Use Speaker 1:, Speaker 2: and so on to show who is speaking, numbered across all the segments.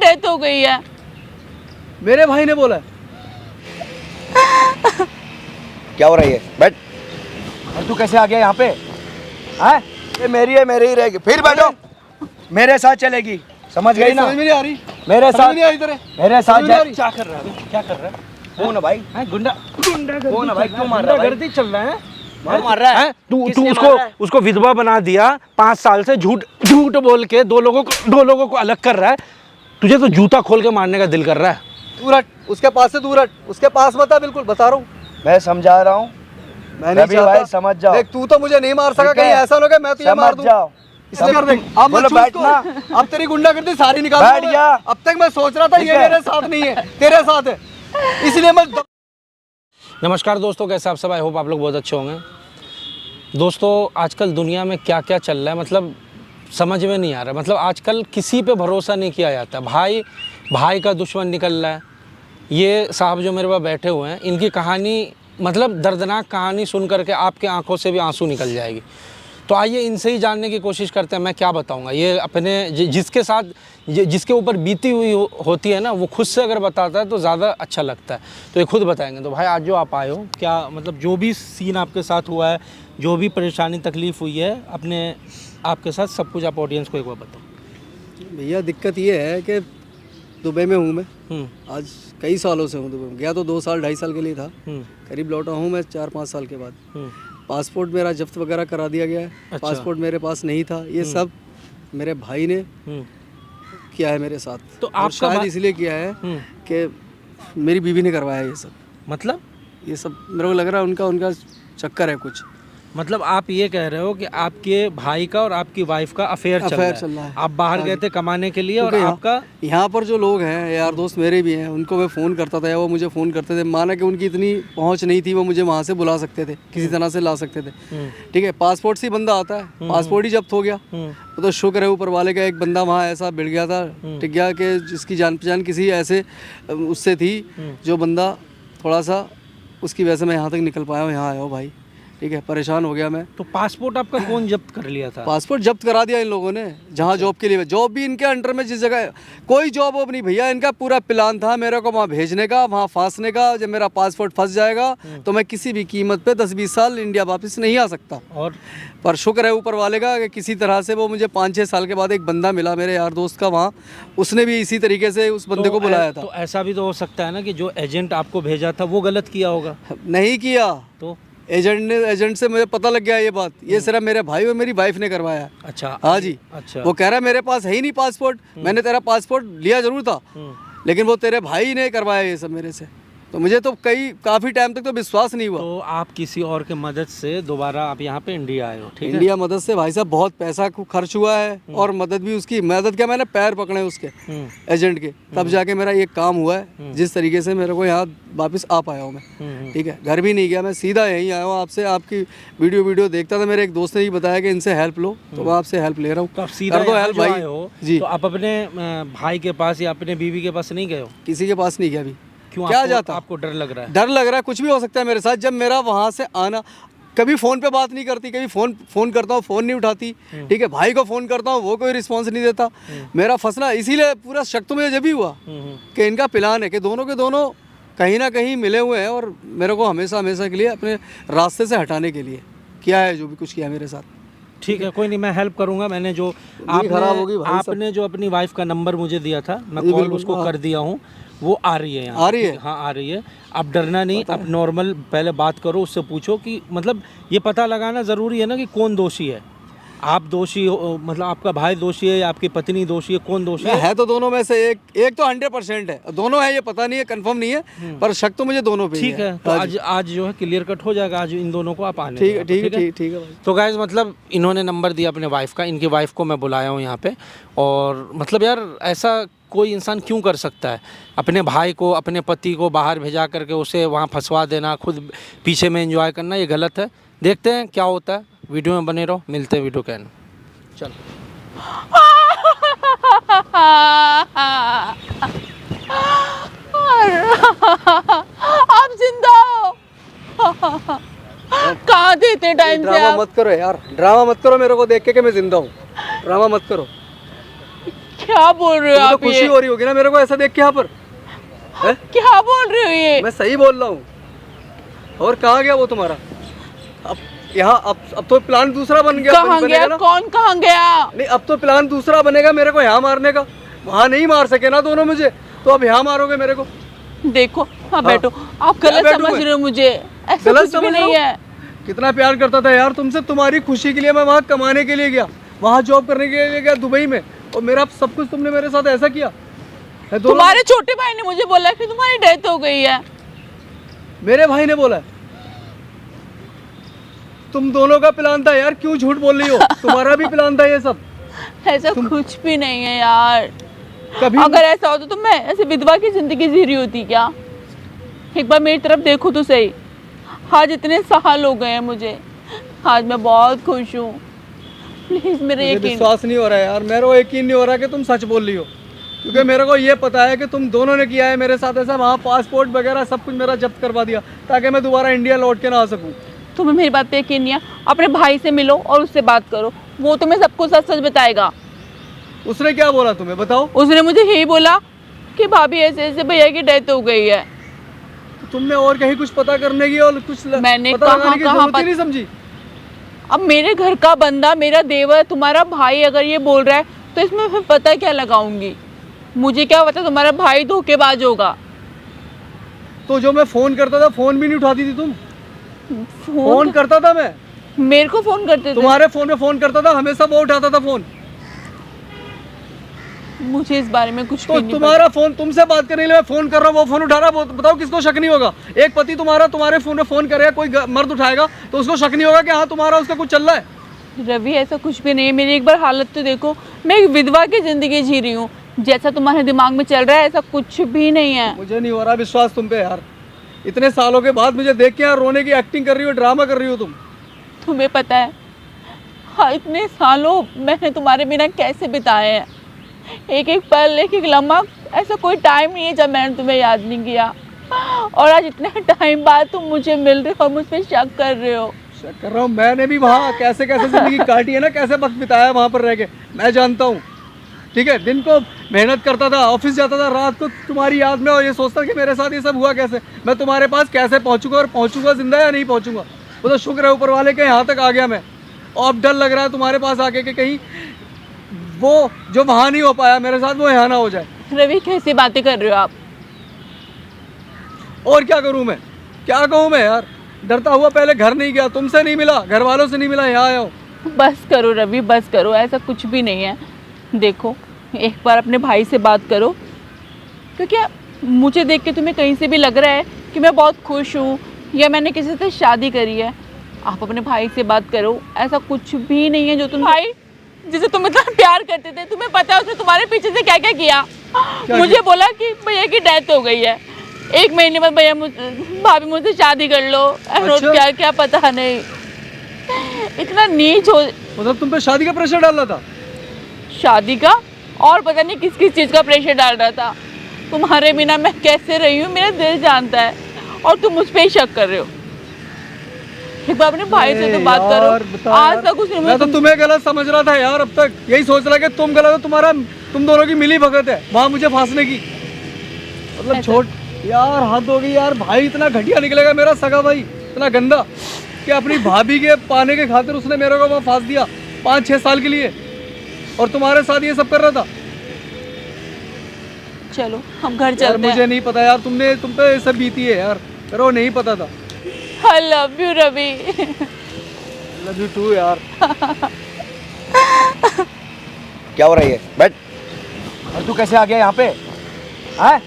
Speaker 1: Death हो गई है।
Speaker 2: मेरे भाई ने बोला।
Speaker 3: क्या हो रहा है ये? बैठ। और तू कैसे आ गया यहाँ पे? हैं? ये मेरी है, मेरी ही रहेगी। फिर बैठो, मेरे साथ चलेगी, समझ गई ना?
Speaker 2: समझ में नहीं आ रही,
Speaker 3: मेरे साथ
Speaker 2: नहीं आ रही तेरे,
Speaker 3: मेरे साथ जा।
Speaker 2: क्या कर रहा है? क्या कर रहा है?
Speaker 3: कौन है भाई?
Speaker 2: गुंडा
Speaker 3: कौन है भाई? क्यों मार रहा है?
Speaker 2: गर्दी चल रहा है।
Speaker 3: मार रहा है?
Speaker 2: तू
Speaker 3: किसने
Speaker 2: उसको
Speaker 3: मार रहा है?
Speaker 2: उसको विधवा बना दिया, 5 साल से झूठ बोल के दो लोगों को अलग कर रहा है। तुझे तो जूता खोल के मारने का दिल कर रहा है। दूर हट, उसके पास से दूर हट, उसके पास मत आ, बिल्कुल बता रहा हूँ।
Speaker 3: मैं समझा रहा हूँ,
Speaker 2: मैं नहीं चाहता।
Speaker 3: भाई समझ जाओ।
Speaker 2: देख तू तो मुझे नहीं मार सका, कहीं ऐसा ना हो मैं तुझे मार दूं। इसलिए कर देख, अब मत
Speaker 3: बैठना।
Speaker 2: अब तेरी गुंडागर्दी सारी निकाल
Speaker 3: बैठ जा।
Speaker 2: अब तक मैं सोच रहा था ये मेरे साथ नहीं है, तेरे साथ है, इसलिए मैं। नमस्कार दोस्तों, कैसे आप सब? आई होप आप लोग बहुत अच्छे होंगे। दोस्तों आजकल दुनिया में क्या क्या चल रहा है, मतलब समझ में नहीं आ रहा। मतलब आजकल किसी पे भरोसा नहीं किया जाता। भाई का दुश्मन निकल रहा है। ये साहब जो मेरे पास बैठे हुए हैं, इनकी कहानी मतलब दर्दनाक कहानी सुन करके आपके आंखों से भी आंसू निकल जाएगी। तो आइए इनसे ही जानने की कोशिश करते हैं। मैं क्या बताऊंगा, ये अपने जिसके साथ जिसके ऊपर बीती हुई होती है ना, वो खुद से अगर बताता है तो ज़्यादा अच्छा लगता है। तो ये खुद बताएंगे। तो भाई आज जो आप आए हो, क्या मतलब जो भी सीन आपके साथ हुआ है, जो भी परेशानी तकलीफ़ हुई है अपने आपके साथ, सब कुछ आप ऑडियंस को एक बार बताओ।
Speaker 4: भैया दिक्कत ये है कि दुबई में हूँ मैं, आज कई सालों से हूँ दुबई में। गया तो 2 साल 2.5 साल के लिए था, करीब लौटा हूँ मैं 4-5 साल के बाद। पासपोर्ट मेरा जब्त वगैरह करा दिया गया है। अच्छा। पासपोर्ट मेरे पास नहीं था। ये सब मेरे भाई ने किया है मेरे साथ। तो आप शायद इसलिए किया है कि मेरी बीवी ने करवाया ये सब।
Speaker 2: मतलब
Speaker 4: ये सब मेरे को लग रहा है उनका चक्कर है कुछ।
Speaker 2: मतलब आप ये कह रहे हो कि आपके भाई का और आपकी वाइफ का अफेयर चल रहा है। आप बाहर गए थे कमाने के लिए और आपका
Speaker 4: यहाँ पर जो लोग हैं, यार दोस्त मेरे भी हैं, उनको मैं फ़ोन करता था या वो मुझे फ़ोन करते थे। माना कि उनकी इतनी पहुँच नहीं थी, वो मुझे वहाँ से बुला सकते थे, किसी तरह से ला सकते थे। ठीक है, पासपोर्ट से ही बंदा आता है, पासपोर्ट ही जब्त हो गया। तो शुक्र है ऊपर वाले का, एक बंदा वहाँ ऐसा भिड़ गया था, टिक गया कि जिसकी जान पहचान किसी ऐसे उससे थी, जो बंदा थोड़ा सा उसकी वजह से मैं यहाँ तक निकल पाया हूँ, यहाँ आया हूँ भाई। ठीक है, परेशान हो गया मैं।
Speaker 2: तो पासपोर्ट आपका कौन जब्त कर लिया था?
Speaker 4: पासपोर्ट जब्त करा दिया इन लोगों ने, जहाँ जॉब के लिए। जॉब भी इनके अंडर में, जिस जगह कोई जॉब वॉब नहीं भैया। इनका पूरा प्लान था मेरे को वहाँ भेजने का, वहाँ फांसने का। जब मेरा पासपोर्ट फंस जाएगा तो मैं किसी भी कीमत पे 10-20 साल इंडिया वापस नहीं आ सकता।
Speaker 2: और
Speaker 4: पर शुक्र है ऊपर वाले का कि किसी तरह से वो मुझे 5-6 साल के बाद एक बंदा मिला मेरे यार दोस्त का वहाँ, उसने भी इसी तरीके से उस बंदे को बुलाया था।
Speaker 2: तो ऐसा भी तो हो सकता है ना कि जो एजेंट आपको भेजा था वो गलत किया होगा?
Speaker 4: नहीं किया,
Speaker 2: तो
Speaker 4: एजेंट से मुझे पता लग गया ये बात। ये सिर्फ मेरे भाई और मेरी वाइफ ने करवाया।
Speaker 2: अच्छा।
Speaker 4: हाँ जी।
Speaker 2: अच्छा।
Speaker 4: वो कह रहा है मेरे पास है ही नहीं पासपोर्ट। मैंने तेरा पासपोर्ट लिया जरूर था, लेकिन वो तेरे भाई ने करवाया ये सब मेरे से। तो मुझे तो काफ़ी टाइम तक तो विश्वास नहीं हुआ।
Speaker 2: तो आप किसी और के मदद से दोबारा आप यहाँ पे इंडिया आए हो? ठीक है।
Speaker 4: इंडिया मदद से भाई साहब बहुत पैसा खर्च हुआ है, और मदद भी उसकी। मदद क्या, मैंने पैर पकड़े उसके एजेंट के, तब जाके मेरा ये काम हुआ है, जिस तरीके से मेरे को यहाँ वापस आ पाया हूँ मैं। ठीक है, घर भी नहीं गया मैं, सीधा यहीं आया हूँ। आपसे आपकी वीडियो देखता था, मेरे एक दोस्त ने ही बताया कि इनसे हेल्प लो, तो मैं आपसे हेल्प ले रहा हूँ।
Speaker 2: तो आप सीधा
Speaker 4: हेल्प भाई
Speaker 2: जी। तो आप अपने भाई के पास या अपने बीवी के पास नहीं गए हो?
Speaker 4: किसी के पास नहीं गया अभी।
Speaker 2: क्यों?
Speaker 4: क्या जाता?
Speaker 2: आपको डर लग रहा है?
Speaker 4: डर लग रहा है, कुछ भी हो सकता है मेरे साथ। जब मेरा वहाँ से आना, कभी फ़ोन पे बात नहीं करती, कभी फ़ोन करता हूँ, फ़ोन नहीं उठाती। ठीक है, भाई को फ़ोन करता हूँ, वो कोई रिस्पॉन्स नहीं देता। मेरा फंसना इसीलिए पूरा शक तो मुझे जब भी हुआ कि इनका प्लान है कि दोनों के दोनों कहीं ना कहीं मिले हुए हैं, और मेरे को हमेशा के लिए अपने रास्ते से हटाने के लिए किया है जो भी कुछ किया मेरे साथ।
Speaker 2: ठीक है, कोई नहीं, मैं हेल्प करूंगा। मैंने जो आपने जो अपनी वाइफ का नंबर मुझे दिया था, मैं कॉल उसको कर दिया हूँ, वो आ रही है यहाँ।
Speaker 4: आ रही है?
Speaker 2: हाँ आ रही है। आप डरना नहीं, आप नॉर्मल पहले बात करो, उससे पूछो कि मतलब ये पता लगाना ज़रूरी है ना कि कौन दोषी है। आप दोषी हो, मतलब आपका भाई दोषी है या आपकी पत्नी दोषी है, कौन दोषी
Speaker 4: है? तो दोनों में से एक तो 100% है, दोनों है ये पता नहीं है, कंफर्म नहीं है, पर शक तो मुझे दोनों पे
Speaker 2: ठीक है। तो आज जो है क्लियर कट हो जाएगा, आज इन दोनों को आप आने।
Speaker 4: ठीक है भाई।
Speaker 2: तो गाइस मतलब इन्होंने नंबर दिया अपने वाइफ का, इनकी वाइफ को मैं बुलाया हूँ यहाँ पे। और मतलब यार ऐसा कोई इंसान क्यों कर सकता है? अपने भाई को, अपने पति को बाहर भेजा करके उसे वहाँ फंसवा देना, खुद पीछे में एंजॉय करना, ये गलत है। देखते हैं क्या होता है, वीडियो में बने रहो। मिलते हैं वीडियो के एंड। चल
Speaker 1: आप जिंदा हो? कहाँ थे इतने टाइम से?
Speaker 4: ड्रामा मत करो यार, ड्रामा मत करो मेरे को देख के कि मैं जिंदा हूँ। ड्रामा मत करो।
Speaker 1: क्या बोल रहे हो
Speaker 4: तुम्हें तो
Speaker 1: आप
Speaker 4: खुशी
Speaker 1: ये?
Speaker 4: हो रही होगी ना मेरे को ऐसा देख के यहाँ पर। हैं?
Speaker 1: क्या बोल रहे हो ये?
Speaker 4: मैं सही बोल रहा हूँ। और कहाँ गया वो तुम्हारा? अब यहाँ अब तो प्लान दूसरा बन गया।
Speaker 1: कहाँ
Speaker 4: बनेगा
Speaker 1: गया?
Speaker 4: ना?
Speaker 1: कौन कहाँ गया?
Speaker 4: नहीं, अब तो प्लान दूसरा बनेगा मेरे को यहाँ मारने का। वहाँ नहीं मार सके ना दोनों मुझे, तो अब यहाँ मारोगे मेरे को।
Speaker 1: देखो हाँ
Speaker 4: हाँ।
Speaker 1: बैठो, आप
Speaker 4: क्या
Speaker 1: गलत
Speaker 4: बैठूं
Speaker 1: समझ
Speaker 4: मैं?
Speaker 1: रहे हो मुझे, ऐसा
Speaker 4: गलत
Speaker 1: कुछ भी
Speaker 4: समझ
Speaker 1: नहीं
Speaker 4: रहा हूं?
Speaker 1: है।
Speaker 4: कितना प्यार करता था यार तुमसे, तुम्हारी खुशी के लिए मैं वहाँ कमाने के लिए गया, वहाँ जॉब करने के लिए गया दुबई में, और मेरा सब कुछ तुमने मेरे साथ ऐसा किया है।
Speaker 1: तुम्हारे छोटे भाई ने मुझे बोला कि तुम्हारी डेथ हो गई है।
Speaker 4: मेरे भाई ने बोला? तुम दोनों का प्लान था यार, क्यों झूठ बोल रही हो? तुम्हारा भी प्लान था ये सब?
Speaker 1: ऐसा कुछ भी नहीं है यार।
Speaker 4: कभी
Speaker 1: अगर ऐसा होता तो मैं ऐसे विधवा की जिंदगी जी रही होती क्या? एक बार मेरी तरफ देखो तो सही। आज इतने साल हो गए हैं मुझे, आज मैं बहुत खुश हूँ। प्लीज मेरे
Speaker 4: मुझे
Speaker 1: यकीन।
Speaker 4: विश्वास नहीं हो रहा है यार, मेरे को यकीन नहीं हो रहा कि तुम सच बोल रही हो, क्योंकि मेरे को ये पता है कि तुम दोनों ने किया है मेरे साथ ऐसा। वहाँ पासपोर्ट वगैरह सब कुछ मेरा जब्त करवा दिया ताकि मैं दोबारा इंडिया लौट के ना आ सकूँ।
Speaker 1: तुम्हें मेरी बात पे यकीन नहीं है? अपने भाई से मिलो और उससे बात करो, वो तुम्हें सब कुछ सच सच बताएगा।
Speaker 4: उसने क्या बोला तुम्हें, बताओ?
Speaker 1: उसने मुझे यही बोला कि भाभी ऐसे ऐसे भैया की डेथ हो गई है।
Speaker 4: तुमने और कहीं कुछ पता करने की और कुछ
Speaker 1: मैंने
Speaker 4: पता लगाने की जरूरत ही नहीं समझी?
Speaker 1: अब मेरे घर का बंदा, मेरा देवर, तुम्हारा भाई अगर ये बोल रहा है तो इसमें मैं पता क्या लगाऊंगी? मुझे क्या पता तुम्हारा भाई धोखेबाज होगा।
Speaker 4: तो जो मैं फोन करता था, फोन भी नहीं उठाती थी तुम। फोन
Speaker 1: फोन
Speaker 4: करता था मैं,
Speaker 1: मेरे को फोन करते थे?
Speaker 4: तुम्हारे फोन में फोन करता था, हमेशा वो उठाता था फोन।
Speaker 1: मुझे इस बारे में कुछ
Speaker 4: तो
Speaker 1: भी नहीं
Speaker 4: तुम्हारा फोन, तुमसे बात करने के लिए मैं फोन कर रहा हूँ, वो फोन उठा रहा है, बताओ किसको शक नहीं होगा? एक पति तुम्हारा तुम्हारे फोन में फोन करेगा, कोई मर्द उठाएगा तो उसको शक नहीं होगा कि हाँ तुम्हारा उसका कुछ चल रहा है?
Speaker 1: पता। रवि ऐसा कुछ भी नहीं है। मेरी एक बार हालत तो देखो, मैं एक विधवा की जिंदगी जी रही हूँ। जैसा तुम्हारे दिमाग में चल रहा है ऐसा कुछ भी नहीं है।
Speaker 4: मुझे नहीं हो रहा विश्वास तुम पे यार। इतने सालों के बाद मुझे देख के यार रोने की एक्टिंग कर रही हो, ड्रामा कर रही हो तुम।
Speaker 1: तुम्हें पता है हाँ, इतने सालों मैंने तुम्हारे बिना कैसे बिताए हैं। एक एक पल, एक एक लम्हा, ऐसा कोई टाइम नहीं है जब मैंने तुम्हें याद नहीं किया। और आज इतने टाइम बाद तुम मुझे मिल रहे हो और मुझ पर शक कर रहे हो।
Speaker 4: चेक कर रहा हूँ, मैंने भी वहाँ कैसे कैसे जिंदगी काटी है ना, कैसे वक्त बिताया वहाँ पर रह के, मैं जानता हूँ। ठीक है, दिन को मेहनत करता था, ऑफिस जाता था, रात को तुम्हारी याद में और ये सोचता कि मेरे साथ ये सब हुआ कैसे, मैं तुम्हारे पास कैसे पहुँचूंगा और पहुँचूंगा जिंदा या नहीं पहुँचूंगा। वो तो शुक्र है ऊपर वाले के यहाँ तक आ गया मैं। और अब डर लग रहा है तुम्हारे पास आके कि कहीं वो जो वहाँ नहीं हो पाया मेरे साथ वो यहाँ ना हो जाए।
Speaker 1: रवि कैसी बातें कर रहे हो आप?
Speaker 4: और क्या करूँ मैं, क्या कहूँ मैं यार? डरता हुआ पहले घर नहीं गया, तुमसे नहीं मिला, घर वालों से नहीं मिला, यहाँ आया हूँ।
Speaker 1: बस करो रवि, बस करो, ऐसा कुछ भी नहीं है। देखो एक बार अपने भाई से बात करो, क्योंकि मुझे देख के तुम्हें कहीं से भी लग रहा है कि मैं बहुत खुश हूँ या मैंने किसी से शादी करी है। आप अपने भाई से बात करो, ऐसा कुछ भी नहीं है। जो तुम भाई जिसे तुम इतना प्यार करते थे, तुम्हें पता है उसने तुम्हारे पीछे से क्या क्या किया? मुझे बोला कि भैया की डेथ हो गई है, 1 महीने बाद भैया भाभी मुझसे शादी कर लो।
Speaker 4: अच्छा?
Speaker 1: क्या क्या पता नहीं, इतना नीच हो।
Speaker 4: मतलब तुम पे शादी का प्रेशर डाल रहा था?
Speaker 1: शादी का और पता नहीं किस किस चीज़ का प्रेशर डाल रहा था। तुम्हारे बिना मैं कैसे रही हूँ मेरा दिल जानता है, और तुम मुझ पे ही शक कर रहे हो। एक बार अपने भाई से तो बात करो। आज तक उसने
Speaker 4: मैं तो तुम्हें गलत समझ रहा था यार, अब तक यही सोच रहा कि तुम गलत हो, तुम दोनों की मिली भगत है वहाँ मुझे फांसने की। मतलब छोड़ यार, हद हो गई यार। भाई इतना घटिया निकलेगा मेरा सगा भाई, इतना गंदा कि अपनी भाभी के पाने के खातिर उसने मेरे को वहाँ फांस दिया 5-6 साल के लिए, और तुम्हारे साथ ये सब कर रहा था।
Speaker 1: चलो हम घर
Speaker 4: यार
Speaker 1: चलते
Speaker 4: मुझे
Speaker 1: हैं।
Speaker 4: नहीं पता यार, तुम पे ये सब बीती है यार, मेरे को नहीं पता था।
Speaker 1: I love you Ravi.
Speaker 4: Love you too यार।
Speaker 3: क्या हो रहा है ये? बैठ। और तू कैसे आ गया यहाँ पे? हैं?